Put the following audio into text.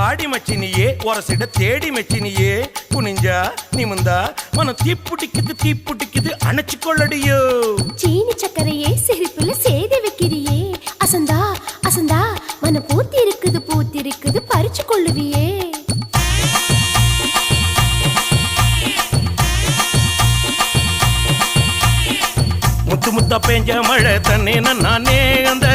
வாடி மச்சினியே ஒரசிட தேடி மச்சினியே குனிஞ்சா நிமிந்தா மனம் தீப்புட்டிக்குது அணைச்சு கொள்ளடியோ சீனி சக்கரையே சிரிப்புல சேதி வைக்கிறியே அசந்தா அசந்தா மனம் பூத்தி இருக்குது பறிச்சு கொள்ளுவியே முத்து முத்தா பேஞ்ச மழை தண்ணே நானே அந்த